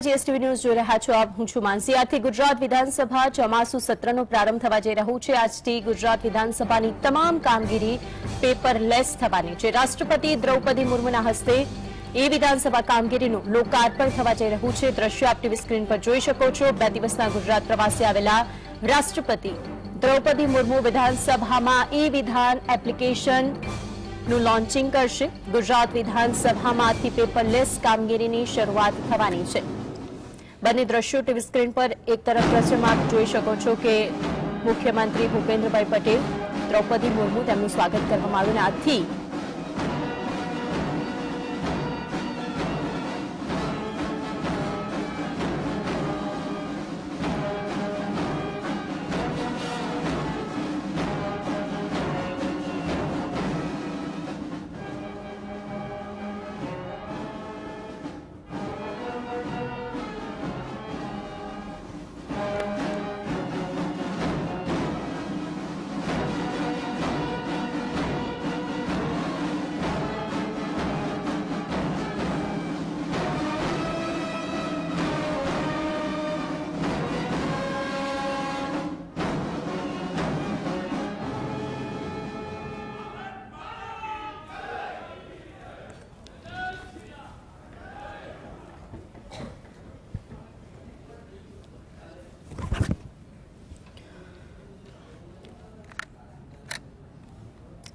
GSTV news જોઈ રહ્યા છો આપ, હું છું માનસી। આજથી ગુજરાત વિધાનસભા ચોમાસુ સત્રનો પ્રારંભ થવા જઈ રહ્યો છે। આજથી ગુજરાત વિધાનસભાની તમામ કામગીરી પેપરલેસ થવાની છે। રાષ્ટ્રપતિ દ્રૌપદી મુર્મુના હસ્તે વિધાનસભા કામગીરીનું લોકાર્પણ થવા જઈ રહ્યું છે। દ્રશ્યો આપ ટીવી સ્ક્રીન પર જોઈ શકો છો। 2 દિવસના ગુજરાત પ્રવાસે આવેલા રાષ્ટ્રપતિ દ્રૌપદી મુર્મુ વિધાનસભામાં વિધાન એપ્લિકેશન નું લોન્ચિંગ કરશે। ગુજરાત વિધાનસભામાંથી પેપરલેસ કામગીરીની શરૂઆત થવાની છે। બંને દ્રશ્યો ટીવી સ્ક્રીન પર એક તરફ દ્રશ્યમાં જોઈ શકો છો કે મુખ્યમંત્રી ભૂપેન્દ્રભાઈ પટેલ, દ્રૌપદી મુર્મુ તેમનું સ્વાગત કરવામાં આવ્યું અને આજથી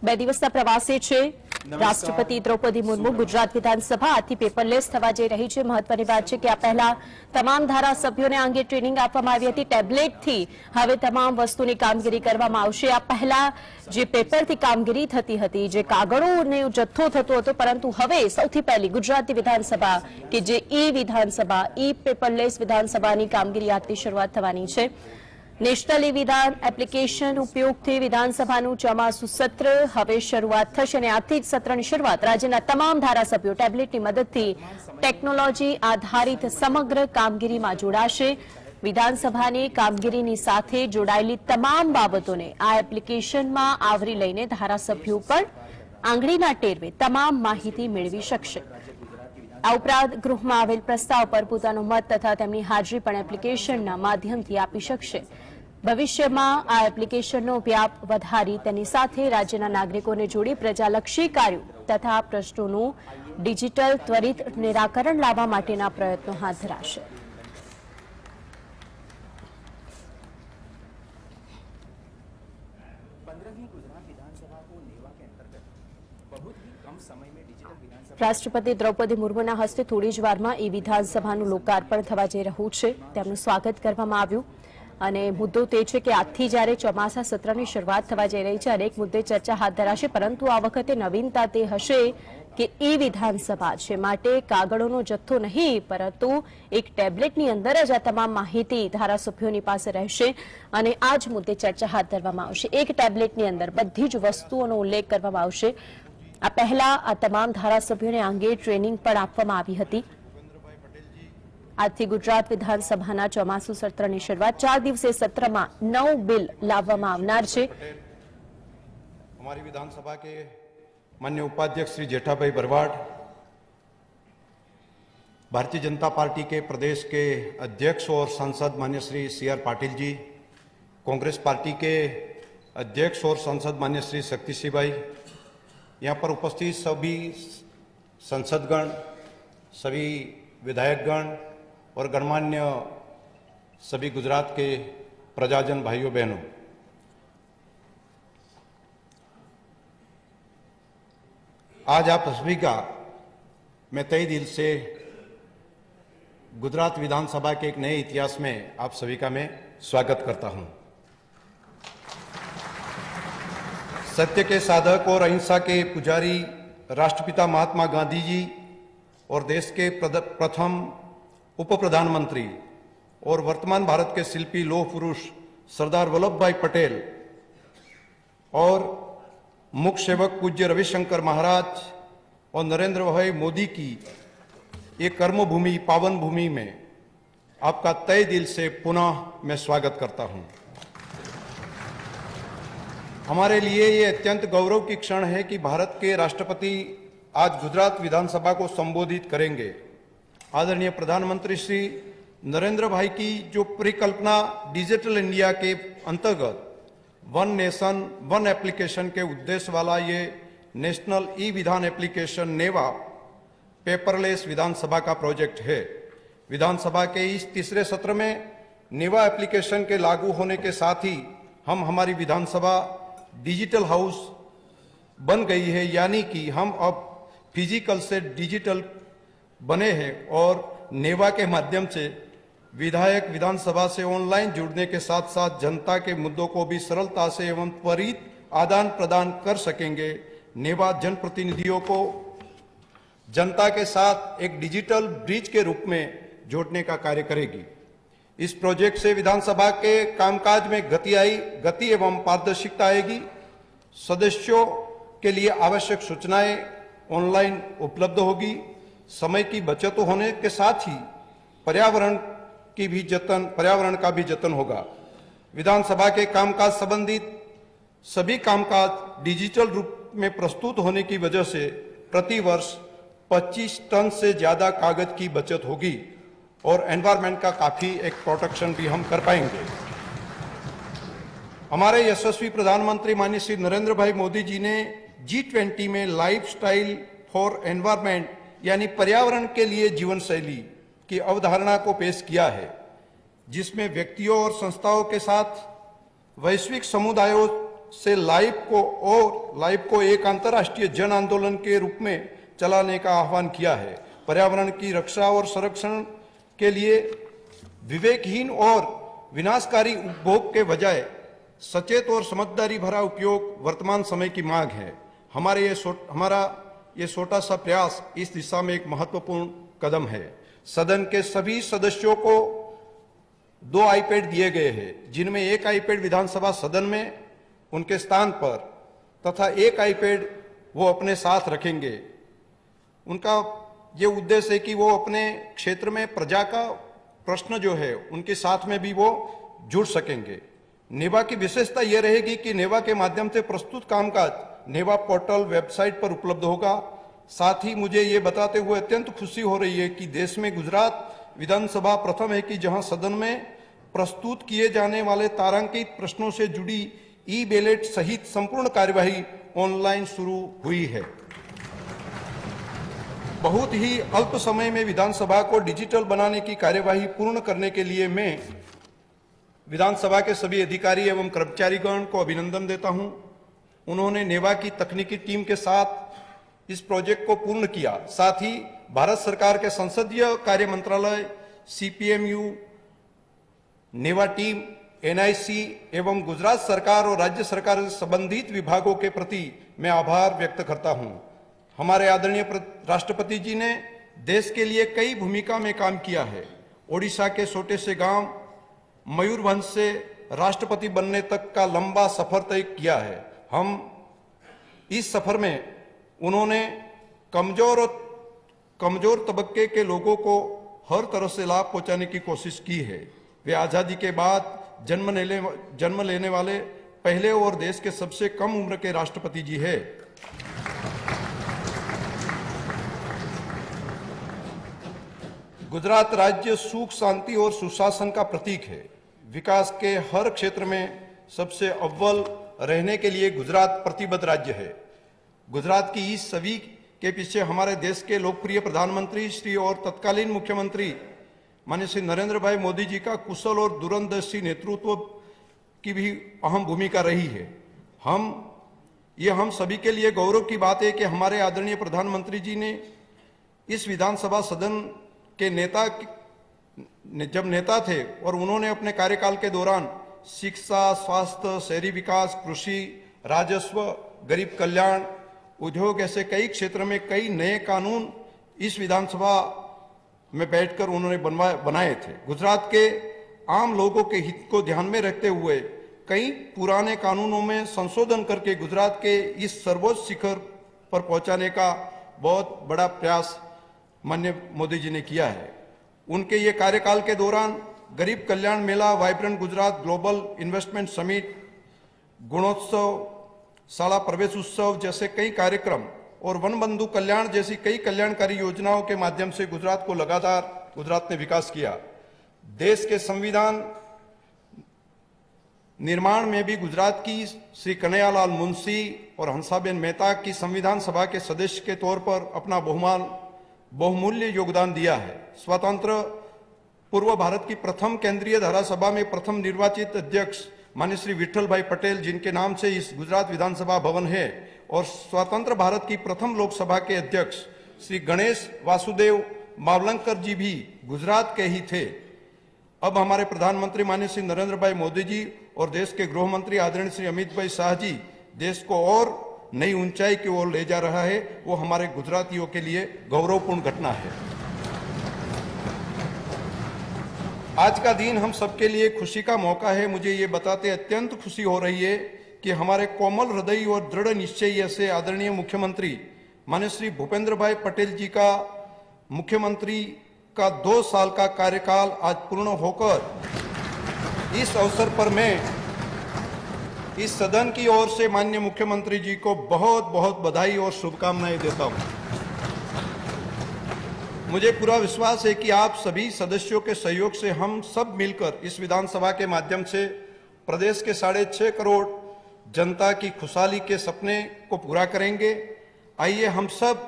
બે દિવસના પ્રવાસે છે રાષ્ટ્રપતિ દ્રૌપદી મુર્મુ। ગુજરાત વિધાનસભા આજથી પેપરલેસ થવા જઈ રહી છે। મહત્વની વાત છે કે આ પહેલા તમામ ધારાસભ્યોને આ અંગે ટ્રેનિંગ આપવામાં આવી હતી। ટેબ્લેટથી હવે તમામ વસ્તુની કામગીરી કરવામાં આવશે। આ પહેલા જે પેપરથી કામગીરી થતી હતી, જે કાગળોનો જથ્થો થતો હતો, પરંતુ હવે સૌથી પહેલી ગુજરાતી વિધાનસભા કે જે વિધાનસભા પેપરલેસ વિધાનસભાની કામગીરી આજથી શરૂઆત થવાની છે। નેશનલ વિધાન એપ્લિકેશન ઉપયોગથી વિધાનસભાનું ચોમાસુ સત્ર હવે શરૂઆત થશે અને આજથી જ સત્રની શરૂઆત રાજ્યના તમામ ધારાસભ્યો ટેબ્લેટની મદદથી ટેકનોલોજી આધારિત સમગ્ર કામગીરીમાં જોડાશે। વિધાનસભાની કામગીરીની સાથે જોડાયેલી તમામ બાબતોને આ એપ્લિકેશનમાં આવરી લઈને ધારાસભ્યો પણ આંગળીના ટેરવે તમામ માહિતી મેળવી શકશે। આ ઉપરાંત ગૃહમાં આવેલ પ્રસ્તાવ પર પોતાનો મત તથા તેમની હાજરી પણ એપ્લિકેશનના માધ્યમથી આપી શકશે। ભવિષ્યમાં આ એપ્લિકેશનનો વ્યાપ વધારી તેની સાથે રાજ્યના નાગરિકોને જોડી પ્રજાલક્ષી કાર્યો તથા પ્રશ્નોનું ડિજિટલ ત્વરિત નિરાકરણ લાવવા માટેના પ્રયત્નો હાથ ધરાશે। રાષ્ટ્રપતિ દ્રૌપદી મુર્મુના હસ્તે થોડી જ વારમાં વિધાનસભાનું લોકાર્પણ થવા જઈ રહ્યું છે। તેમનું સ્વાગત કરવામાં આવ્યું અને મુદ્દો તે છે કે આજથી જ્યારે ચોમાસા સત્રની શરૂઆત થવા જઈ રહી છે, અનેક મુદ્દે ચર્ચા હાથ ધરાશે, પરંતુ આ વખતે નવીનતા તે હશે કે વિધાનસભા છે માટે કાગળોનો જથ્થો નહીં, પરંતુ એક ટેબ્લેટની અંદર જ આ તમામ માહિતી ધારાસભ્યોની પાસે રહેશે અને આ જ મુદ્દે ચર્ચા હાથ ધરવામાં આવશે। એક ટેબ્લેટની અંદર બધી જ વસ્તુઓનો ઉલ્લેખ કરવામાં આવશે। આ પહેલા આ તમામ ધારાસભ્યોને અંગે ટ્રેનિંગ પણ આપવામાં આવી હતી। આજથી ગુજરાત વિધાનસભાના ચોમાસુ સત્રની શરૂઆત। 4 દિવસીય સત્રમાં 9 બિલ લાવવામાં આવનાર છે। हमारी विधानसभा के माननीय उपाध्यक्ष श्री जेठाभाई बरवाड़, भारतीय जनता पार्टी के प्रदेश के अध्यक्ष और सांसद माननीय श्री CR पाटिल जी, कांग्रेस पार्टी के अध्यक्ष और सांसद माननीय श्री शक्ति सिंह भाई, यहाँ पर उपस्थित सभी संसदगण, सभी विधायकगण और गणमान्य सभी गुजरात के प्रजाजन भाइयों बहनों, आज आप सभी का मैं तहे दिल से गुजरात विधानसभा के एक नए इतिहास में आप सभी का मैं स्वागत करता हूं। सत्य के साधक और अहिंसा के पुजारी राष्ट्रपिता महात्मा गांधी जी और देश के प्रथम उप प्रधानमंत्री और वर्तमान भारत के शिल्पी लौह पुरुष सरदार वल्लभ भाई पटेल और मुख्य सेवक पूज्य रविशंकर महाराज और नरेंद्र भाई मोदी की ये कर्मभूमि पावन भूमि में आपका तहे दिल से पुनः मैं स्वागत करता हूं। हमारे लिए ये अत्यंत गौरव की क्षण है कि भारत के राष्ट्रपति आज गुजरात विधानसभा को संबोधित करेंगे। आदरणीय प्रधानमंत्री श्री नरेंद्र भाई की जो परिकल्पना डिजिटल इंडिया के अंतर्गत वन नेशन वन एप्लीकेशन के उद्देश्य वाला ये नेशनल ई विधान एप्लीकेशन नेवा पेपरलेस विधानसभा का प्रोजेक्ट है। विधानसभा के इस तीसरे सत्र में नेवा एप्लीकेशन के लागू होने के साथ ही हम हमारी विधानसभा डिजिटल हाउस बन गई है, यानी कि हम अब फिजिकल से डिजिटल बने हैं और नेवा के माध्यम से विधायक विधानसभा से ऑनलाइन जुड़ने के साथ साथ जनता के मुद्दों को भी सरलता से एवं त्वरित आदान प्रदान कर सकेंगे। नेवा जनप्रतिनिधियों को जनता के साथ एक डिजिटल ब्रिज के रूप में जोड़ने का कार्य करेगी। इस प्रोजेक्ट से विधानसभा के कामकाज में गति एवं पारदर्शिता आएगी। सदस्यों के लिए आवश्यक सूचनाएं ऑनलाइन उपलब्ध होगी। समय की बचत होने के साथ ही पर्यावरण का भी जतन होगा। विधानसभा के कामकाज संबंधित सभी कामकाज डिजिटल रूप में प्रस्तुत होने की वजह से प्रति वर्ष 25 टन से ज्यादा कागज की बचत होगी और एनवायरनमेंट का काफी एक प्रोटेक्शन भी हम कर पाएंगे। हमारे यशस्वी प्रधानमंत्री माननीय श्री नरेंद्र भाई मोदी जी ने G20 में लाइफस्टाइल फॉर एनवायरनमेंट यानी पर्यावरण के लिए जीवन शैली की अवधारणा को पेश किया है, जिसमें व्यक्तियों और संस्थाओं के साथ वैश्विक समुदायों से लाइफ को एक अंतर्राष्ट्रीय जन आंदोलन के रूप में चलाने का आह्वान किया है। पर्यावरण की रक्षा और संरक्षण के लिए विवेकहीन और विनाशकारी उपभोग के बजाय सचेत और समझदारी भरा उपयोग वर्तमान समय की मांग है। हमारा ये छोटा सा प्रयास इस दिशा में एक महत्वपूर्ण कदम है। सदन के सभी सदस्यों को 2 आईपैड दिए गए हैं, जिनमें एक आईपैड विधानसभा सदन में उनके स्थान पर तथा एक आईपैड वो अपने साथ रखेंगे। उनका ये उद्देश्य है कि वो अपने क्षेत्र में प्रजा का प्रश्न जो है उनके साथ में भी वो जुड़ सकेंगे। नेवा की विशेषता यह रहेगी कि नेवा के माध्यम से प्रस्तुत कामकाज नेवा पोर्टल वेबसाइट पर उपलब्ध होगा। साथ ही मुझे ये बताते हुए अत्यंत खुशी हो रही है कि देश में गुजरात विधानसभा प्रथम है कि जहां सदन में प्रस्तुत किए जाने वाले तारांकित प्रश्नों से जुड़ी ई बैलेट सहित संपूर्ण कार्यवाही ऑनलाइन शुरू हुई है। बहुत ही अल्प समय में विधानसभा को डिजिटल बनाने की कार्यवाही पूर्ण करने के लिए मैं विधानसभा के सभी अधिकारी एवं कर्मचारीगण को अभिनंदन देता हूं। उन्होंने नेवा की तकनीकी टीम के साथ इस प्रोजेक्ट को पूर्ण किया। साथ ही भारत सरकार के संसदीय कार्य मंत्रालय, CPMU, नेवा टीम, NIC एवं गुजरात सरकार और राज्य सरकार से संबंधित विभागों के प्रति मैं आभार व्यक्त करता हूं। हमारे आदरणीय राष्ट्रपति जी ने देश के लिए कई भूमिका में काम किया है। ओडिशा के छोटे से गांव मयूरभंज से राष्ट्रपति बनने तक का लंबा सफर तय किया है। हम इस सफर में उन्होंने कमजोर तबके के लोगों को हर तरह से लाभ पहुंचाने की कोशिश की है। वे आजादी के बाद जन्म लेने वाले पहले और देश के सबसे कम उम्र के राष्ट्रपति जी है। गुजरात राज्य सुख, शांति और सुशासन का प्रतीक है। विकास के हर क्षेत्र में सबसे अव्वल रहने के लिए गुजरात प्रतिबद्ध राज्य है। गुजरात की इस छवि के पीछे हमारे देश के लोकप्रिय प्रधानमंत्री श्री और तत्कालीन मुख्यमंत्री माननीय श्री नरेंद्र भाई मोदी जी का कुशल और दूरंदर्शी नेतृत्व की भी अहम भूमिका रही है। हम सभी के लिए गौरव की बात है कि हमारे आदरणीय प्रधानमंत्री जी ने इस विधानसभा सदन के जब नेता थे और उन्होंने अपने कार्यकाल के दौरान शिक्षा, स्वास्थ्य, शहरी विकास, कृषि, राजस्व, गरीब कल्याण, उद्योग ऐसे कई क्षेत्र में कई नए कानून इस विधानसभा में बैठकर उन्होंने बनाए थे। गुजरात के आम लोगों के हित को ध्यान में रखते हुए कई पुराने कानूनों में संशोधन करके गुजरात के इस सर्वोच्च शिखर पर पहुंचाने का बहुत बड़ा प्रयास माननीय मोदी जी ने किया है। उनके ये कार्यकाल के दौरान Garib Kalyan Mela, vibrant Gujarat, global investment summit, Gunotsav, Shala Pravesh उत्सव जैसे कई कार्यक्रम और वन बंधु कल्याण जैसी कई कल्याणकारी योजनाओं के माध्यम से गुजरात को लगातार गुजरात ने विकास किया। देश के संविधान निर्माण में भी गुजरात की श्री कन्हैयालाल मुंशी और हंसाबेन मेहता की संविधान सभा के सदस्य के तौर पर अपना बहुमूल्य योगदान दिया है। स्वतंत्र पूर्व भारत की प्रथम केंद्रीय धारासभा में प्रथम निर्वाचित अध्यक्ष माननीय श्री विठल भाई पटेल, जिनके नाम से इस गुजरात विधानसभा भवन है, और स्वतंत्र भारत की प्रथम लोकसभा के अध्यक्ष श्री गणेश वासुदेव मावलंकर जी भी गुजरात के ही थे। अब हमारे प्रधानमंत्री माननीय श्री नरेंद्र भाई मोदी जी और देश के गृह मंत्री आदरणीय श्री अमित भाई शाह जी देश को और नई ऊंचाई की ओर ले जा रहा है, वो हमारे गुजरातियों के लिए गौरवपूर्ण घटना है। आज का दिन हम सबके लिए खुशी का मौका है। मुझे ये बताते अत्यंत खुशी हो रही है कि हमारे कोमल हृदय और दृढ़ निश्चय से आदरणीय मुख्यमंत्री माननीय श्री भूपेंद्र भाई पटेल जी का मुख्यमंत्री का 2 साल का कार्यकाल आज पूर्ण होकर इस अवसर पर मैं इस सदन की ओर से माननीय मुख्यमंत्री जी को बहुत बहुत बधाई और शुभकामनाएं देता हूं। मुझे पूरा विश्वास है कि आप सभी सदस्यों के सहयोग से हम सब मिलकर इस विधानसभा के माध्यम से प्रदेश के 6.5 करोड़ जनता की खुशहाली के सपने को पूरा करेंगे। आइए हम सब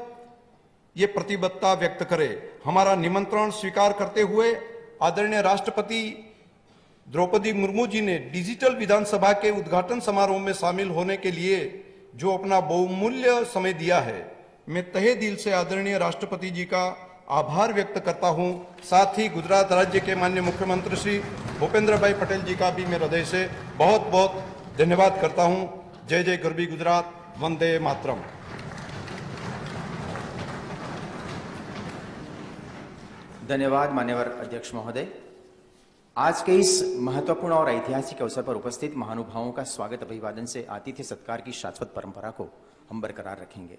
ये प्रतिबद्धता व्यक्त करें। हमारा निमंत्रण स्वीकार करते हुए आदरणीय राष्ट्रपति द्रौपदी मुर्मू जी ने डिजिटल विधानसभा के उद्घाटन समारोह में शामिल होने के लिए जो अपना बहुमूल्य समय दिया है, मैं तहे दिल से आदरणीय राष्ट्रपति जी का आभार व्यक्त करता हूं। साथ ही गुजरात राज्य के माननीय मुख्यमंत्री श्री भूपेंद्र भाई पटेल जी का भी मैं हृदय से बहुत बहुत धन्यवाद करता हूं। जय जय गरवी गुजरात, वंदे मातरम। धन्यवाद मान्यवर अध्यक्ष महोदय। आज के इस महत्वपूर्ण और ऐतिहासिक अवसर पर उपस्थित महानुभावों का स्वागत अभिवादन से आतिथ्य सत्कार की शाश्वत परंपरा को हम बरकरार रखेंगे।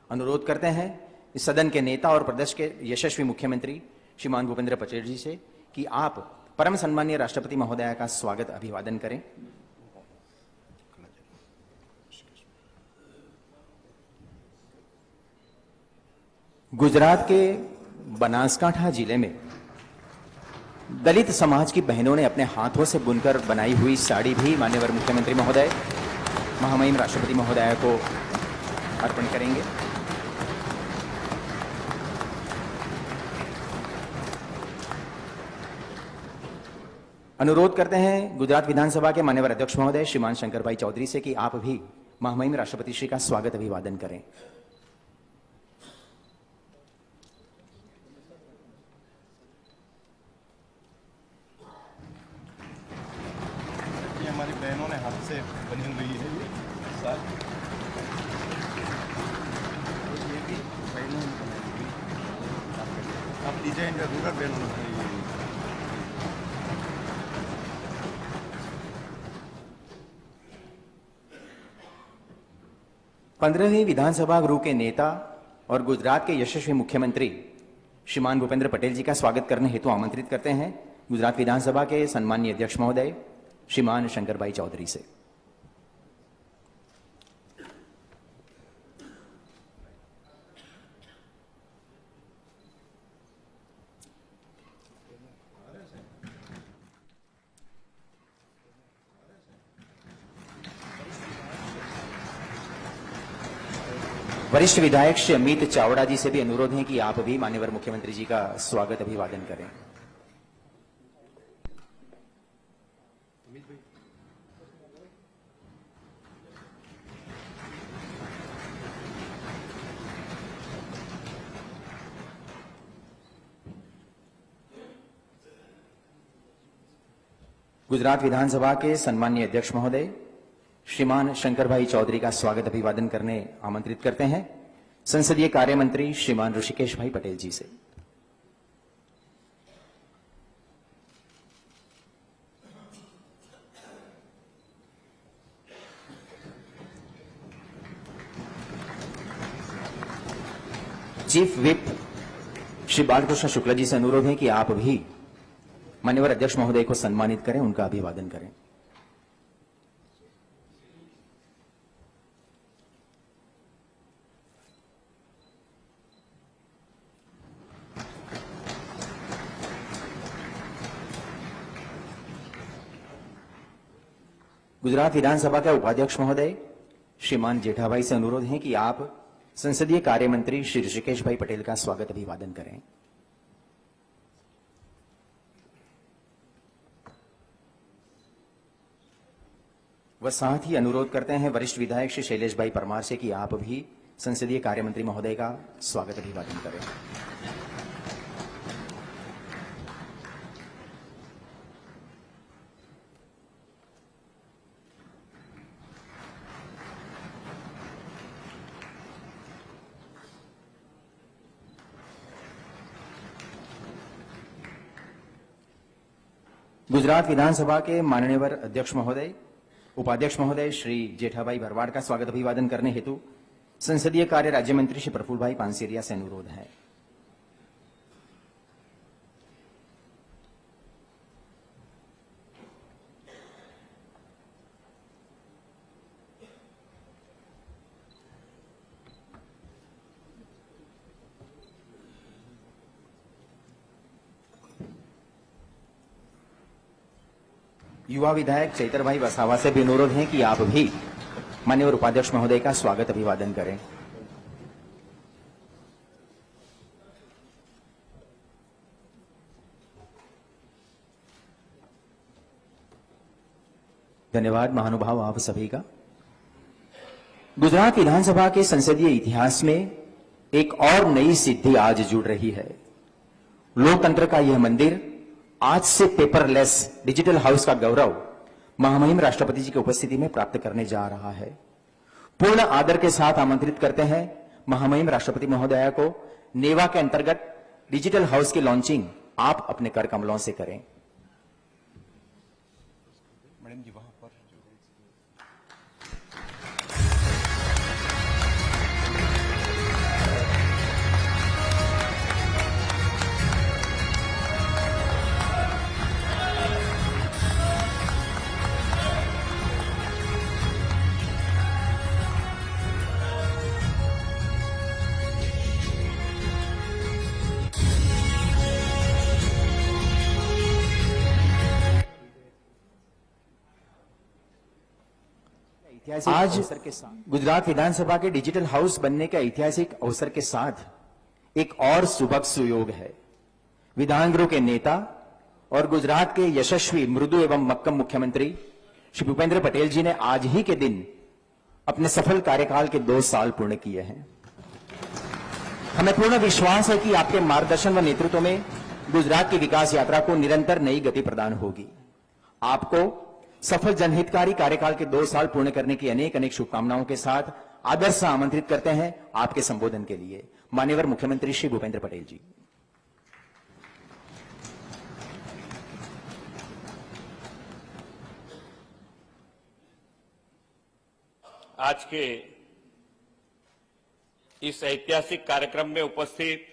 अनुरोध करते हैं इस सदन के नेता और प्रदेश के यशस्वी मुख्यमंत्री श्रीमान भूपेंद्र पटेल जी से कि आप परम सम्मानीय राष्ट्रपति महोदया का स्वागत अभिवादन करें। गुजरात के बनासकांठा जिले में दलित समाज की बहनों ने अपने हाथों से बुनकर बनाई हुई साड़ी भी माननीय मुख्यमंत्री महोदय महामहिम राष्ट्रपति महोदया को अर्पण करेंगे। अनुरोध करते हैं गुजरात विधानसभा के माननीय अध्यक्ष महोदय श्रीमान शंकर भाई चौधरी से कि आप भी महामहिम राष्ट्रपति श्री का स्वागत अभिवादन करें। हमारी बहनों ने हाथ से बनी हुई है ये भी बहनों ने बनाई हुई। आप डिजाइन जरूर बहनों ने बनाई हुई। 15वीं विधानसभा गृह के नेता और गुजरात के यशस्वी मुख्यमंत्री श्रीमान भूपेंद्र पटेल जी का स्वागत करने हेतु आमंत्रित करते हैं गुजरात विधानसभा के सम्मानीय अध्यक्ष महोदय श्रीमान शंकर भाई चौधरी से। वरिष्ठ विधायक श्री अमित चावड़ा जी से भी अनुरोध है कि आप भी माननीय मुख्यमंत्री जी का स्वागत अभिवादन करें। गुजरात विधानसभा के सम्मानीय अध्यक्ष महोदय श्रीमान शंकर भाई चौधरी का स्वागत अभिवादन करने आमंत्रित करते हैं संसदीय कार्य मंत्री श्रीमान ऋषिकेश भाई पटेल जी से। चीफ विप श्री बालकृष्ण शुक्ला जी से अनुरोध है कि आप भी माननीय अध्यक्ष महोदय को सम्मानित करें, उनका अभिवादन करें। गुजरात विधानसभा के उपाध्यक्ष महोदय श्रीमान जेठाभाई से अनुरोध है कि आप संसदीय कार्य मंत्री श्री ऋषिकेश भाई पटेल का स्वागत अभिवादन करें। वह साथ ही अनुरोध करते हैं वरिष्ठ विधायक श्री शैलेश भाई परमार से कि आप भी संसदीय कार्य मंत्री महोदय का स्वागत अभिवादन करें। गुजरात विधानसभा के माननीय अध्यक्ष महोदय उपाध्यक्ष महोदय श्री जेठाभाई भरवाड़ का स्वागत अभिवादन करने हेतु संसदीय कार्य राज्य मंत्री श्री प्रफुल्ल भाई पानसेरिया से अनुरोध है। युवा विधायक चैतर भाई वसावा से भी अनुरोध है कि आप भी माननीय उपाध्यक्ष महोदय का स्वागत अभिवादन करें। धन्यवाद महानुभाव आप सभी का। गुजरात विधानसभा के संसदीय इतिहास में एक और नई सिद्धि आज जुड़ रही है। लोकतंत्र का यह मंदिर आज से पेपरलेस डिजिटल हाउस का गौरव महामहिम राष्ट्रपति जी की उपस्थिति में प्राप्त करने जा रहा है। पूर्ण आदर के साथ आमंत्रित करते हैं महामहिम राष्ट्रपति महोदया को नेवा के अंतर्गत डिजिटल हाउस की लॉन्चिंग आप अपने कर कमलों से करें। मैडम जी वहां पर आज गुजरात विधानसभा के डिजिटल हाउस बनने के ऐतिहासिक अवसर के साथ एक और सुभग सुयोग है। विधानगृह के नेता और गुजरात के यशस्वी मृदु एवं मक्कम मुख्यमंत्री श्री भूपेंद्र पटेल जी ने आज ही के दिन अपने सफल कार्यकाल के 2 साल पूर्ण किए हैं। हमें पूर्ण विश्वास है कि आपके मार्गदर्शन व नेतृत्व में गुजरात की विकास यात्रा को निरंतर नई गति प्रदान होगी। आपको सफल जनहितकारी कार्यकाल के 2 साल पूर्ण करने की अनेक अनेक शुभकामनाओं के साथ आदर से आमंत्रित करते हैं आपके संबोधन के लिए माननीय मुख्यमंत्री श्री भूपेंद्र पटेल जी। आज के इस ऐतिहासिक कार्यक्रम में उपस्थित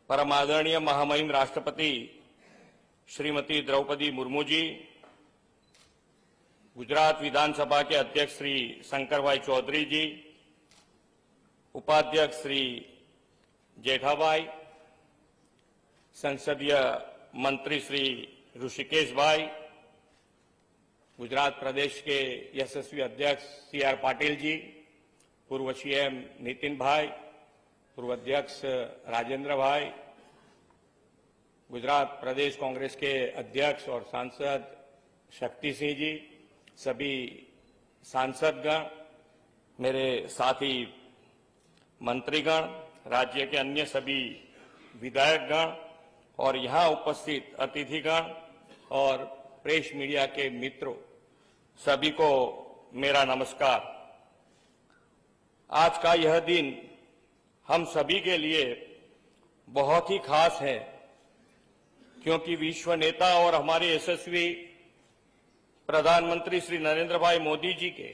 परम आदरणीय महामहिम राष्ट्रपति श्रीमती द्रौपदी मुर्मू जी, गुजरात विधानसभा के अध्यक्ष श्री शंकरभाई चौधरी जी, उपाध्यक्ष श्री जेठाभाई, संसदीय मंत्री श्री ऋषिकेश भाई, गुजरात प्रदेश के यशस्वी अध्यक्ष CR पाटिल जी, पूर्व CM नितिन भाई, पूर्व अध्यक्ष राजेंद्र भाई, गुजरात प्रदेश कांग्रेस के अध्यक्ष और सांसद शक्ति सिंह जी, सभी सांसदगण, मेरे साथी मंत्रीगण, राज्य के अन्य सभी विधायकगण और यहां उपस्थित अतिथिगण और प्रेस मीडिया के मित्रों, सभी को मेरा नमस्कार। आज का यह दिन हम सभी के लिए बहुत ही खास है, क्योंकि विश्व नेता और हमारे यशस्वी प्रधानमंत्री श्री नरेंद्र भाई मोदी जी के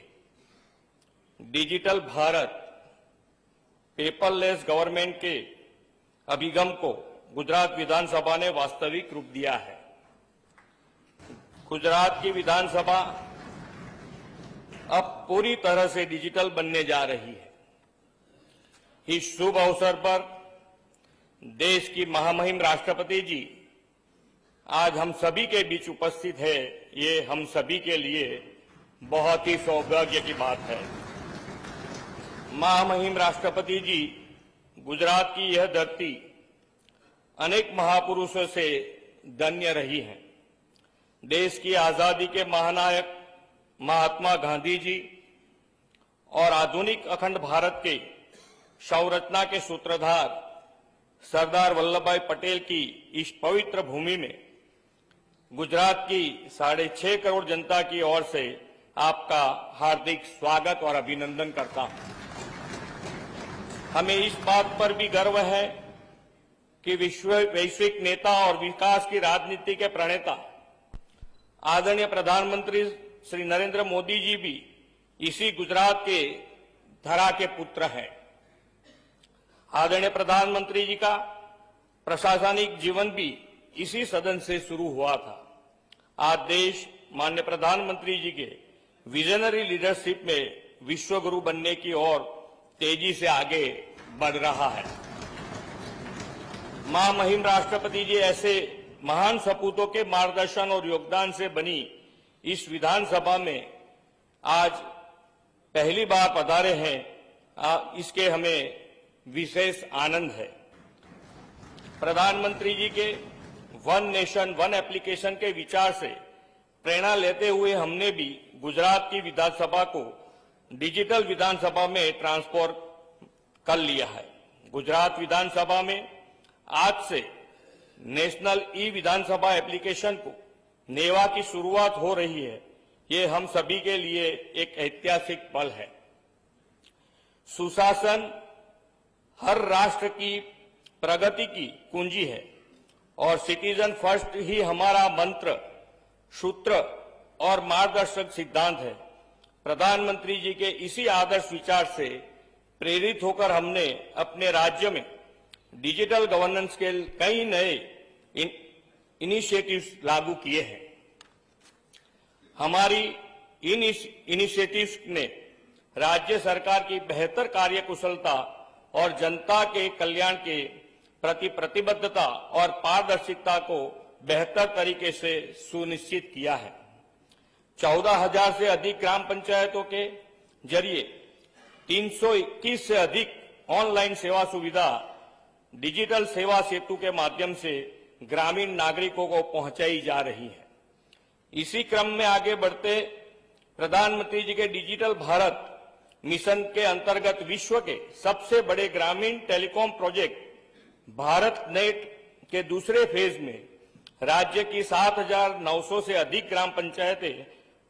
डिजिटल भारत पेपरलेस गवर्नमेंट के अभिगम को गुजरात विधानसभा ने वास्तविक रूप दिया है। गुजरात की विधानसभा अब पूरी तरह से डिजिटल बनने जा रही है। इस शुभ अवसर पर देश की महामहिम राष्ट्रपति जी आज हम सभी के बीच उपस्थित है, ये हम सभी के लिए बहुत ही सौभाग्य की बात है। महामहिम राष्ट्रपति जी, गुजरात की यह धरती अनेक महापुरुषों से धन्य रही है। देश की आजादी के महानायक महात्मा गांधी जी और आधुनिक अखंड भारत के संरचना के सूत्रधार सरदार वल्लभ भाई पटेल की इस पवित्र भूमि में गुजरात की 6.5 करोड़ जनता की ओर से आपका हार्दिक स्वागत और अभिनंदन करता हूं। हमें इस बात पर भी गर्व है कि वैश्विक नेता और विकास की राजनीति के प्रणेता आदरणीय प्रधानमंत्री श्री नरेंद्र मोदी जी भी इसी गुजरात के धरा के पुत्र हैं। आदरणीय प्रधानमंत्री जी का प्रशासनिक जीवन भी इसी सदन से शुरू हुआ था। आज देश माननीय प्रधानमंत्री जी के विजनरी लीडरशिप में विश्वगुरु बनने की ओर तेजी से आगे बढ़ रहा है। महामहिम राष्ट्रपति जी ऐसे महान सपूतों के मार्गदर्शन और योगदान से बनी इस विधानसभा में आज पहली बार पधारे हैं, इसके हमें विशेष आनंद है। प्रधानमंत्री जी के वन नेशन वन एप्लीकेशन के विचार से प्रेरणा लेते हुए हमने भी गुजरात की विधानसभा को डिजिटल विधानसभा में ट्रांसफॉर्म कर लिया है। गुजरात विधानसभा में आज से नेशनल ई विधानसभा एप्लीकेशन को नेवा की शुरुआत हो रही है। ये हम सभी के लिए एक ऐतिहासिक पल है। सुशासन हर राष्ट्र की प्रगति की कुंजी है और सिटीजन फर्स्ट ही हमारा मंत्र, सूत्र और मार्गदर्शक सिद्धांत है। प्रधानमंत्री जी के इसी आदर्श विचार से प्रेरित होकर हमने अपने राज्य में डिजिटल गवर्नेंस के कई नए इनिशिएटिव्स लागू किए हैं। हमारी इन इनिशिएटिव्स ने राज्य सरकार की बेहतर कार्यकुशलता और जनता के कल्याण के प्रति प्रतिबद्धता और पारदर्शिता को बेहतर तरीके से सुनिश्चित किया है। 14,000 से अधिक ग्राम पंचायतों के जरिए 321 से अधिक ऑनलाइन सेवा सुविधा डिजिटल सेवा सेतु के माध्यम से ग्रामीण नागरिकों को पहुंचाई जा रही है। इसी क्रम में आगे बढ़ते प्रधानमंत्री जी के डिजिटल भारत मिशन के अंतर्गत विश्व के सबसे बड़े ग्रामीण टेलीकॉम प्रोजेक्ट भारत नेट के दूसरे फेज में राज्य की 7,900 से अधिक ग्राम पंचायतें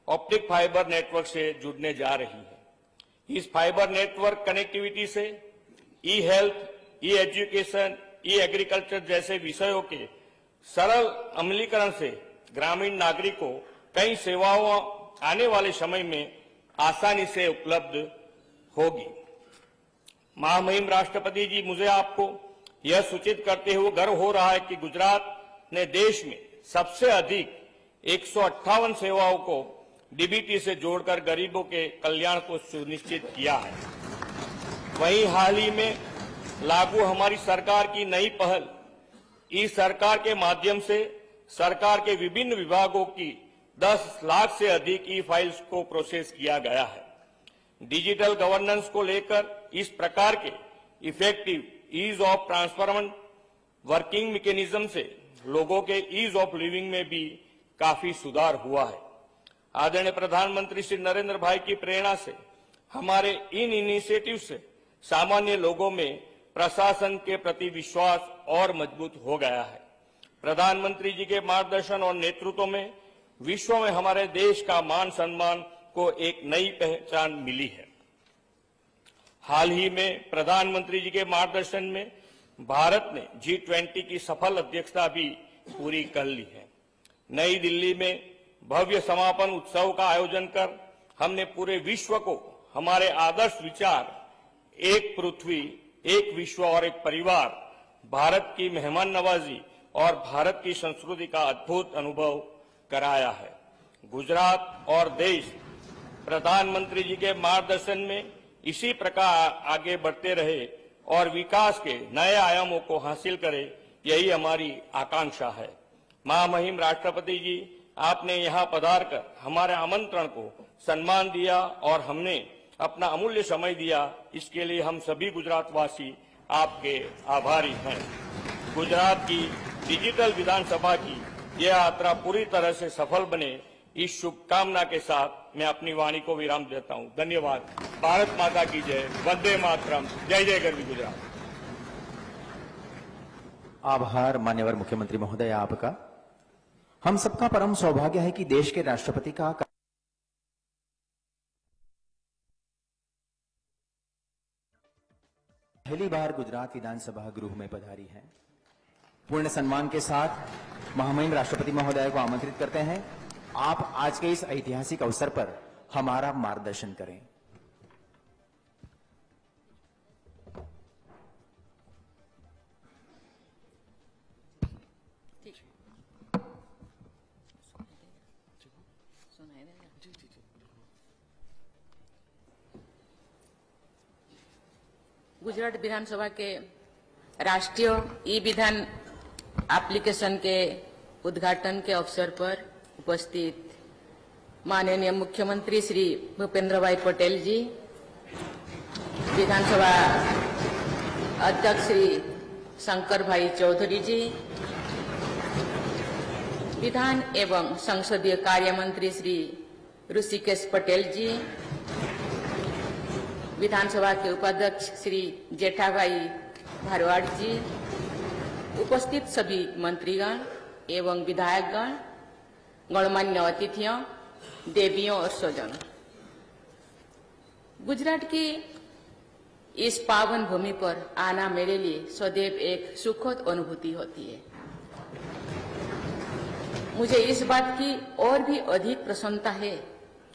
ऑप्टिक फाइबर नेटवर्क से जुड़ने जा रही है। इस फाइबर नेटवर्क कनेक्टिविटी से ई हेल्थ, ई एजुकेशन, ई एग्रीकल्चर जैसे विषयों के सरल अमलीकरण से ग्रामीण नागरिकों को कई सेवाओं आने वाले समय में आसानी से उपलब्ध होगी। महामहिम राष्ट्रपति जी, मुझे आपको यह सूचित करते हुए गर्व हो रहा है कि गुजरात ने देश में सबसे अधिक 158 सेवाओं को डीबीटी से जोड़कर गरीबों के कल्याण को सुनिश्चित किया है। वहीं हाल ही में लागू हमारी सरकार की नई पहल ई सरकार के माध्यम से सरकार के विभिन्न विभागों की 10 लाख से अधिक ई फाइल्स को प्रोसेस किया गया है। डिजिटल गवर्नेंस को लेकर इस प्रकार के effective ease of transferment working mechanism से लोगों के ईज ऑफ लिविंग में भी काफी सुधार हुआ है। आदरणीय प्रधानमंत्री श्री नरेंद्र भाई की प्रेरणा से हमारे इन इनिशिएटिव से सामान्य लोगों में प्रशासन के प्रति विश्वास और मजबूत हो गया है। प्रधानमंत्री जी के मार्गदर्शन और नेतृत्व में विश्व में हमारे देश का मान सम्मान को एक नई पहचान मिली है। हाल ही में प्रधानमंत्री जी के मार्गदर्शन में भारत ने G20 की सफल अध्यक्षता भी पूरी कर ली है। नई दिल्ली में भव्य समापन उत्सव का आयोजन कर हमने पूरे विश्व को हमारे आदर्श विचार, एक पृथ्वी, एक विश्व और एक परिवार, भारत की मेहमान नवाजी और भारत की संस्कृति का अद्भुत अनुभव कराया है। गुजरात और देश प्रधानमंत्री जी के मार्गदर्शन में इसी प्रकार आगे बढ़ते रहे और विकास के नए आयामों को हासिल करे, यही हमारी आकांक्षा है। महामहिम राष्ट्रपति जी, आपने यहाँ पधार कर हमारे आमंत्रण को सम्मान दिया और हमने अपना अमूल्य समय दिया। इसके लिए हम सभी गुजरातवासी आपके आभारी हैं। गुजरात की डिजिटल विधानसभा की यह यात्रा पूरी तरह से सफल बने, इस शुभकामना के साथ मैं अपनी वाणी को विराम देता हूं। धन्यवाद। भारत माता की जय। वंदे मातरम। जय जय गरवी गुजरात। आभार मान्यवर मुख्यमंत्री महोदय आपका। हम सबका परम सौभाग्य है कि देश के राष्ट्रपति का पहली बार गुजरात विधानसभा गृह में पधारी है। पूर्ण सम्मान के साथ महामहिम राष्ट्रपति महोदय को आमंत्रित करते हैं, आप आज के इस ऐतिहासिक अवसर पर हमारा मार्गदर्शन करें। गुजरात विधानसभा के राष्ट्रीय ई विधान एप्लीकेशन के उद्घाटन के अवसर पर उपस्थित माननीय मुख्यमंत्री श्री भूपेंद्र भाई पटेल जी, विधानसभा अध्यक्ष श्री शंकर भाई चौधरी जी, विधान एवं संसदीय कार्य मंत्री श्री ऋषिकेश पटेल जी, विधानसभा के उपाध्यक्ष श्री जेठाभाई भारवाड़ जी, उपस्थित सभी मंत्रीगण एवं विधायकगण, गणमान्य अतिथियों, देवियों और स्वजनों, गुजरात की इस पावन भूमि पर आना मेरे लिए सदैव एक सुखद अनुभूति होती है। मुझे इस बात की और भी अधिक प्रसन्नता है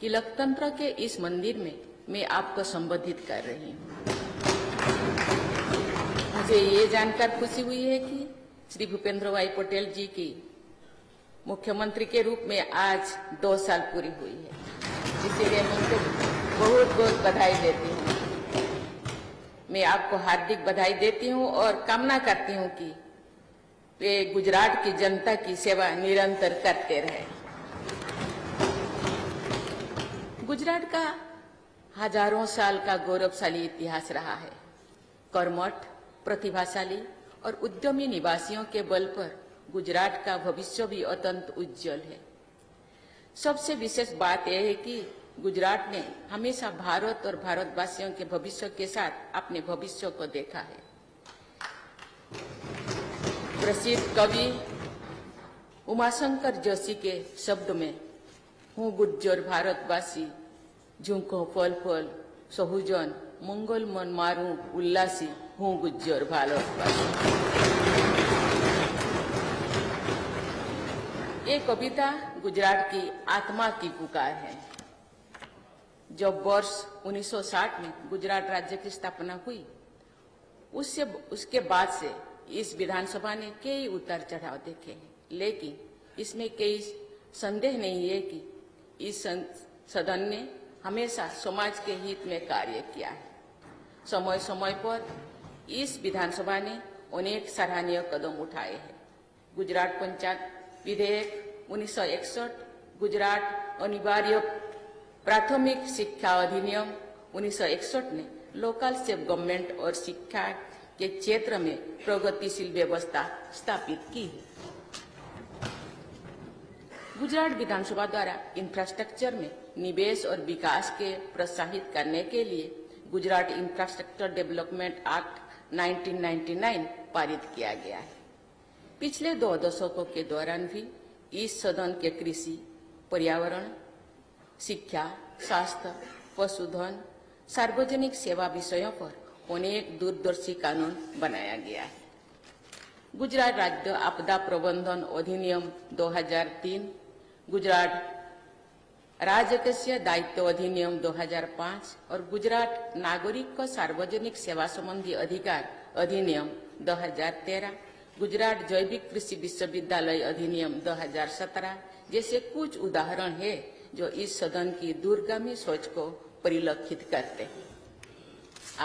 कि लोकतंत्र के इस मंदिर में मैं आपको संबोधित कर रही हूँ। मुझे ये जानकर खुशी हुई है कि श्री भूपेंद्र भाई पटेल जी की मुख्यमंत्री के रूप में आज 2 साल पूरी हुई है, इसीलिए मैं उनको बहुत बहुत बधाई देती हूँ। मैं आपको हार्दिक बधाई देती हूँ और कामना करती हूँ कि वे गुजरात की जनता की सेवा निरंतर करते रहे। गुजरात का हजारों साल का गौरवशाली इतिहास रहा है। कर्मठ, प्रतिभाशाली और उद्यमी निवासियों के बल पर गुजरात का भविष्य भी अत्यंत उज्जवल है। सबसे विशेष बात यह है कि गुजरात ने हमेशा भारत और भारतवासियों के भविष्य के साथ अपने भविष्य को देखा है। प्रसिद्ध कवि उमाशंकर जोशी के शब्द में, हूँ गुज्जर भारतवासी, झुंको फल फल सहुजन, मंगल मन मारू उल्लासी, हूँ गुज्जर भारतवासी। ये कविता गुजरात की आत्मा की पुकार है। जब वर्ष 1960 में गुजरात राज्य की स्थापना हुई, उसके बाद से इस विधानसभा ने कई उतार चढ़ाव देखे हैं, लेकिन इसमें कोई संदेह नहीं है कि इस सदन ने हमेशा समाज के हित में कार्य किया है। समय समय पर इस विधानसभा ने अनेक सराहनीय कदम उठाए हैं। गुजरात पंचायत विधेयक 1961, गुजरात अनिवार्य प्राथमिक शिक्षा अधिनियम 1961 ने लोकल सेल्फ गवर्नमेंट और शिक्षा के क्षेत्र में प्रगतिशील व्यवस्था स्थापित की है। गुजरात विधानसभा द्वारा इंफ्रास्ट्रक्चर में निवेश और विकास के प्रोत्साहित करने के लिए गुजरात इंफ्रास्ट्रक्चर डेवलपमेंट एक्ट 1999 पारित किया गया है। पिछले 2 दशकों के दौरान भी इस सदन के कृषि, पर्यावरण, शिक्षा, स्वास्थ्य, पशुधन, सार्वजनिक सेवा विषयों पर अनेक दूरदर्शी कानून बनाया गया है। गुजरात राज्य आपदा प्रबंधन अधिनियम 2003, गुजरात राजकोषीय दायित्व अधिनियम 2005 और गुजरात नागरिक को सार्वजनिक सेवा संबंधी अधिकार अधिनियम 2013, गुजरात जैविक कृषि विश्वविद्यालय अधिनियम 2017 जैसे कुछ उदाहरण है जो इस सदन की दूरगामी सोच को परिलक्षित करते हैं।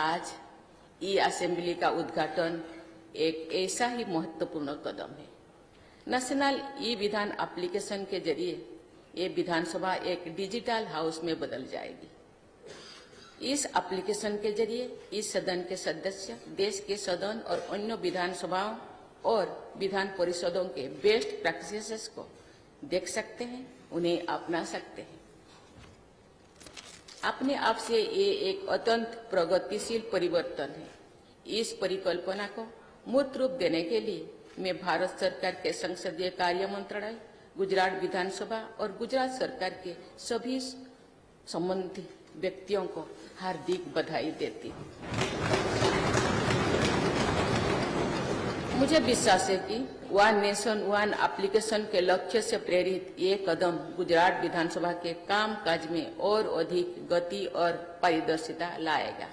आज ई असेंबली का उद्घाटन एक ऐसा ही महत्वपूर्ण कदम है नेशनल ई विधान एप्लीकेशन के जरिए ये विधानसभा एक डिजिटल हाउस में बदल जाएगी। इस एप्लीकेशन के जरिए इस सदन के सदस्य देश के सदन और अन्य विधानसभाओं और विधान परिषदों के बेस्ट प्रैक्टिसेस को देख सकते हैं, उन्हें अपना सकते हैं। अपने आप से ये एक अत्यंत प्रगतिशील परिवर्तन है। इस परिकल्पना को मूर्त रूप देने के लिए मैं भारत सरकार के संसदीय कार्य मंत्रालय, गुजरात विधानसभा और गुजरात सरकार के सभी संबंधित व्यक्तियों को हार्दिक बधाई देती हूँ। मुझे विश्वास है कि वन नेशन वन एप्लीकेशन के लक्ष्य से प्रेरित ये कदम गुजरात विधानसभा के कामकाज में और अधिक गति और पारदर्शिता लाएगा।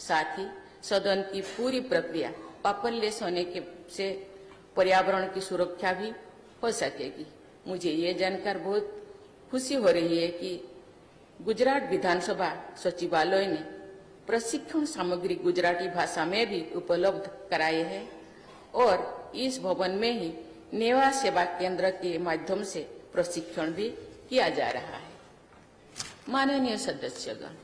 साथ ही सदन की पूरी प्रक्रिया पेपरलेस होने से पर्यावरण की सुरक्षा भी हो सकेगी। मुझे ये जानकर बहुत खुशी हो रही है कि गुजरात विधानसभा सचिवालय ने प्रशिक्षण सामग्री गुजराती भाषा में भी उपलब्ध कराए हैं और इस भवन में ही नेवा सेवा केंद्र के माध्यम से प्रशिक्षण भी किया जा रहा है। माननीय सदस्यगण,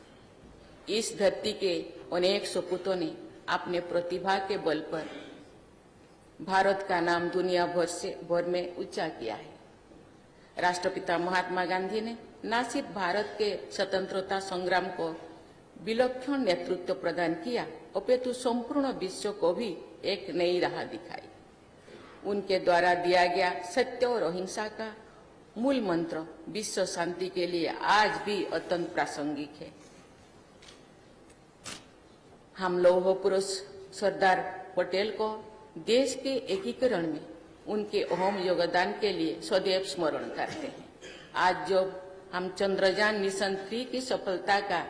इस धरती के अनेक सपूतों ने अपने प्रतिभा के बल पर भारत का नाम दुनिया भर में ऊंचा किया है। राष्ट्रपिता महात्मा गांधी ने न सिर्फ भारत के स्वतंत्रता संग्राम को विलक्षण नेतृत्व प्रदान किया, अपितु संपूर्ण विश्व को भी एक नई राह दिखाई। उनके द्वारा दिया गया सत्य और अहिंसा का मूल मंत्र विश्व शांति के लिए आज भी अत्यंत प्रासंगिक है। हम लौह पुरुष सरदार पटेल को देश के एकीकरण में उनके अहम योगदान के लिए सदैव स्मरण करते हैं। आज जब हम चंद्रयान मिशन 3 की सफलता का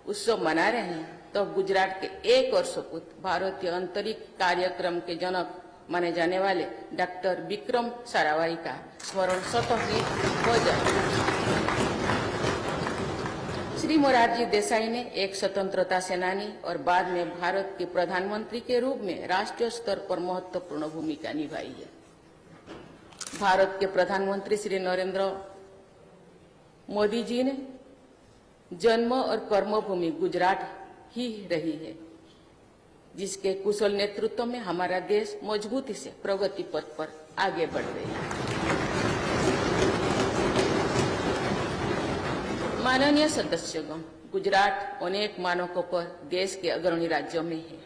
उत्सव मना रहे हैं, तो गुजरात के एक और सपूत भारतीय अंतरिक्ष कार्यक्रम के जनक माने जाने वाले डॉक्टर विक्रम साराभाई का स्मरण स्वतः ही हो जाए। श्री मोरारजी देसाई ने एक स्वतंत्रता सेनानी और बाद में भारत के प्रधानमंत्री के रूप में राष्ट्रीय स्तर पर महत्वपूर्ण भूमिका निभाई है। भारत के प्रधानमंत्री श्री नरेंद्र मोदी जी ने जन्म और कर्मभूमि गुजरात ही रही है, जिसके कुशल नेतृत्व में हमारा देश मजबूती से प्रगति पथ पर आगे बढ़ रही है। माननीय सदस्यगण, गुजरात अनेक मानकों पर देश के अग्रणी राज्यों में है।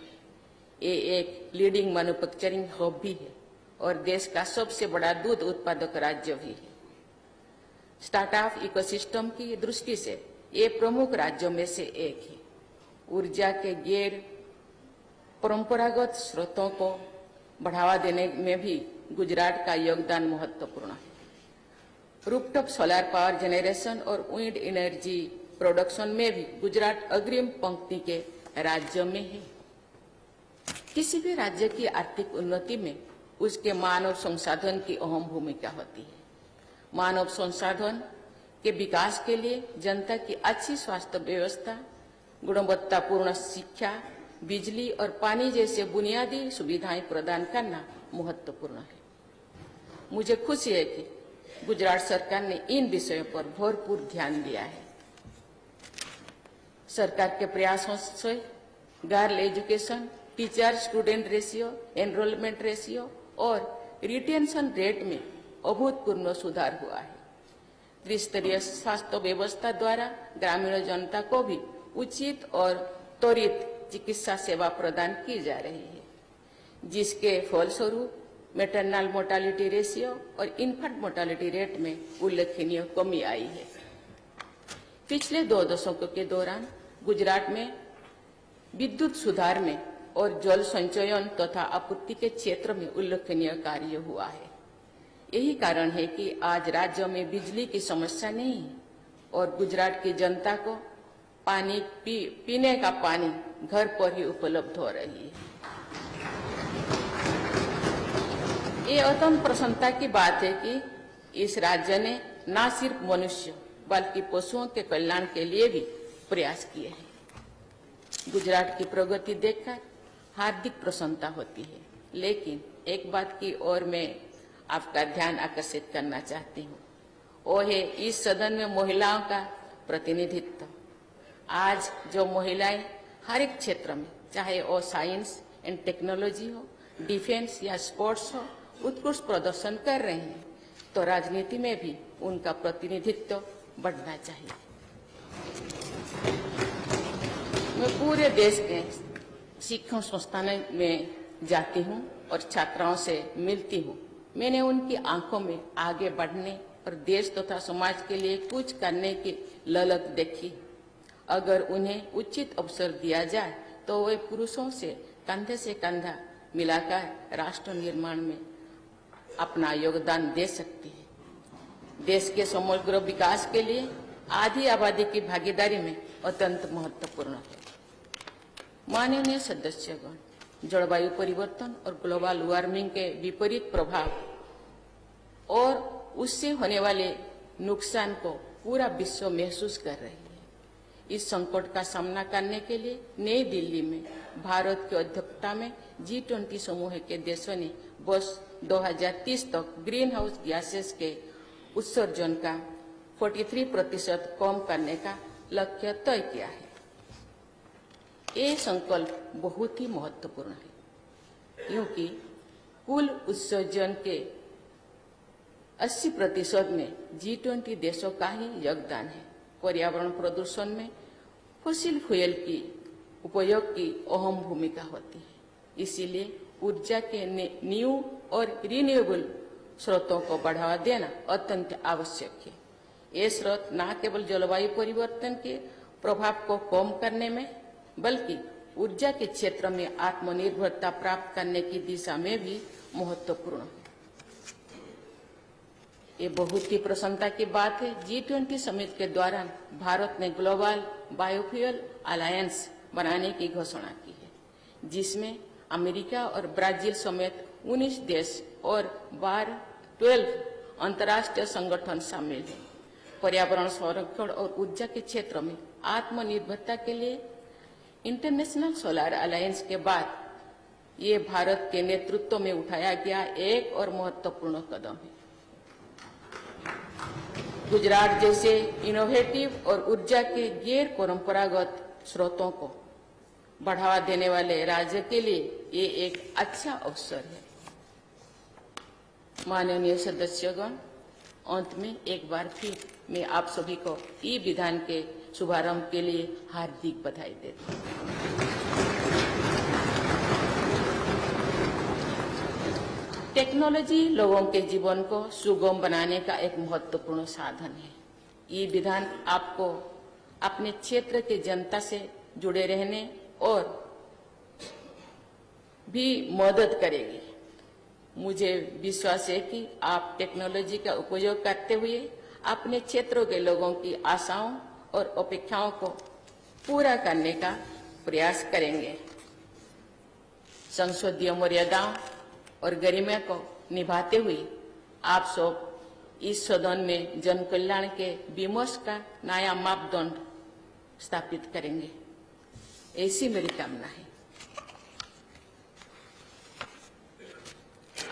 ये एक लीडिंग मैन्युफैक्चरिंग हब भी है और देश का सबसे बड़ा दूध उत्पादक राज्य भी है। स्टार्टअप इकोसिस्टम की दृष्टि से ये प्रमुख राज्यों में से एक है। ऊर्जा के गैर परंपरागत स्रोतों को बढ़ावा देने में भी गुजरात का योगदान महत्वपूर्ण है। रूफटॉप सोलर पावर जनरेशन और विंड एनर्जी प्रोडक्शन में भी गुजरात अग्रिम पंक्ति के राज्यों में है। किसी भी राज्य की आर्थिक उन्नति में उसके मानव संसाधन की अहम भूमिका होती है। मानव संसाधन के विकास के लिए जनता की अच्छी स्वास्थ्य व्यवस्था, गुणवत्तापूर्ण शिक्षा, बिजली और पानी जैसे बुनियादी सुविधाएं प्रदान करना महत्वपूर्ण है। मुझे खुशी है कि गुजरात सरकार ने इन विषयों पर भरपूर ध्यान दिया है। सरकार के प्रयासों से girl education, teacher student ratio, enrolment ratio और रिटेंशन रेट में अभूतपूर्व सुधार हुआ है। त्रिस्तरीय स्वास्थ्य व्यवस्था द्वारा ग्रामीण जनता को भी उचित और त्वरित चिकित्सा सेवा प्रदान की जा रही है, जिसके फलस्वरूप मैटरनल मोर्टालिटी रेशियो और इन्फेंट मोर्टालिटी रेट में उल्लेखनीय कमी आई है। पिछले 2 दशकों के दौरान गुजरात में विद्युत सुधार में और जल संचयन तथा आपूर्ति के क्षेत्र में उल्लेखनीय कार्य हुआ है। यही कारण है कि आज राज्य में बिजली की समस्या नहीं है और गुजरात की जनता को पानी पीने का पानी घर पर ही उपलब्ध हो रही है। ये अत्यंत प्रसन्नता की बात है कि इस राज्य ने न सिर्फ मनुष्य बल्कि पशुओं के कल्याण के लिए भी प्रयास किए हैं। गुजरात की प्रगति देखकर हार्दिक प्रसन्नता होती है, लेकिन एक बात की ओर मैं आपका ध्यान आकर्षित करना चाहती हूँ। वो है इस सदन में महिलाओं का प्रतिनिधित्व। आज जो महिलाएं हर एक क्षेत्र में, चाहे वो साइंस एंड टेक्नोलॉजी हो, डिफेंस या स्पोर्ट्स हो, उत्कृष्ट प्रदर्शन कर रही हैं, तो राजनीति में भी उनका प्रतिनिधित्व बढ़ना चाहिए। मैं पूरे देश के शिक्षण संस्थानों में जाती हूँ और छात्राओं से मिलती हूँ। मैंने उनकी आंखों में आगे बढ़ने और देश तथा समाज के लिए कुछ करने की ललक देखी। अगर उन्हें उचित अवसर दिया जाए तो वे पुरुषों से कंधा मिलाकर राष्ट्र निर्माण में अपना योगदान दे सकती है। देश के समग्र विकास के लिए आधी आबादी की भागीदारी में अत्यंत महत्वपूर्ण है। माननीय सदस्यगण, जलवायु परिवर्तन और ग्लोबल वार्मिंग के विपरीत प्रभाव और उससे होने वाले नुकसान को पूरा विश्व महसूस कर रही है। इस संकट का सामना करने के लिए नई दिल्ली में भारत की अध्यक्षता में G20 समूह के देशों ने वर्ष 2030 तक ग्रीन हाउस गैसेस के उत्सर्जन का 43% कम करने का लक्ष्य तय किया है। ये संकल्प बहुत ही महत्वपूर्ण है, क्योंकि कुल उत्सर्जन के 80% में G20 देशों का ही योगदान है। पर्यावरण प्रदूषण में फॉसिल फ्यूल की उपयोग की अहम भूमिका होती है। इसीलिए ऊर्जा के न्यू और रिन्यूएबल स्रोतों को बढ़ावा देना अत्यंत आवश्यक है। ये स्रोत न केवल जलवायु परिवर्तन के प्रभाव को कम करने में, बल्कि ऊर्जा के क्षेत्र में आत्मनिर्भरता प्राप्त करने की दिशा में भी महत्वपूर्ण है। ये बहुत ही प्रसन्नता की बात है, G20 समिट के दौरान भारत ने ग्लोबल बायोफ्यूल अलायंस बनाने की घोषणा की है, जिसमें अमेरिका और ब्राजील समेत 19 देश और 12 अंतर्राष्ट्रीय संगठन शामिल हैं। पर्यावरण संरक्षण और ऊर्जा के क्षेत्र में आत्मनिर्भरता के लिए इंटरनेशनल सोलर अलायंस के बाद ये भारत के नेतृत्व में उठाया गया एक और महत्वपूर्ण कदम है। गुजरात जैसे इनोवेटिव और ऊर्जा के गैर परंपरागत स्रोतों को बढ़ावा देने वाले राज्य के लिए ये एक अच्छा अवसर है। माननीय सदस्यगण, अंत में एक बार फिर मैं आप सभी को ई विधान के शुभारंभ के लिए हार्दिक बधाई देती हूँ। टेक्नोलॉजी लोगों के जीवन को सुगम बनाने का एक महत्वपूर्ण साधन है। ये विधान आपको अपने क्षेत्र के जनता से जुड़े रहने और भी मदद करेगी। मुझे विश्वास है कि आप टेक्नोलॉजी का उपयोग करते हुए अपने क्षेत्रों के लोगों की आशाओं और अपेक्षाओं को पूरा करने का प्रयास करेंगे। संसदीय मर्यादाओं और गरिमा को निभाते हुए आप सब इस सदन में जन कल्याण के विमर्श का नया मापदंड स्थापित करेंगे, ऐसी मेरी कामना है।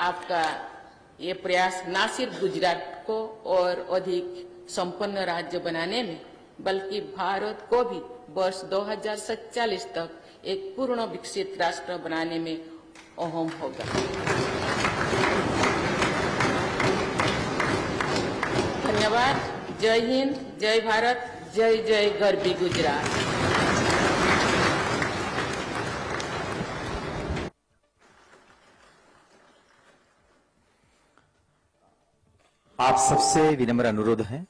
आपका ये प्रयास न सिर्फ गुजरात को और अधिक संपन्न राज्य बनाने में, बल्कि भारत को भी वर्ष 2047 तक एक पूर्ण विकसित राष्ट्र बनाने में अहम होगा। धन्यवाद। जय हिंद, जय भारत, जय जय गरबी गुजरात। आप सबसे विनम्र अनुरोध है,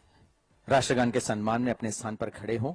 राष्ट्रगान के सम्मान में अपने स्थान पर खड़े हों।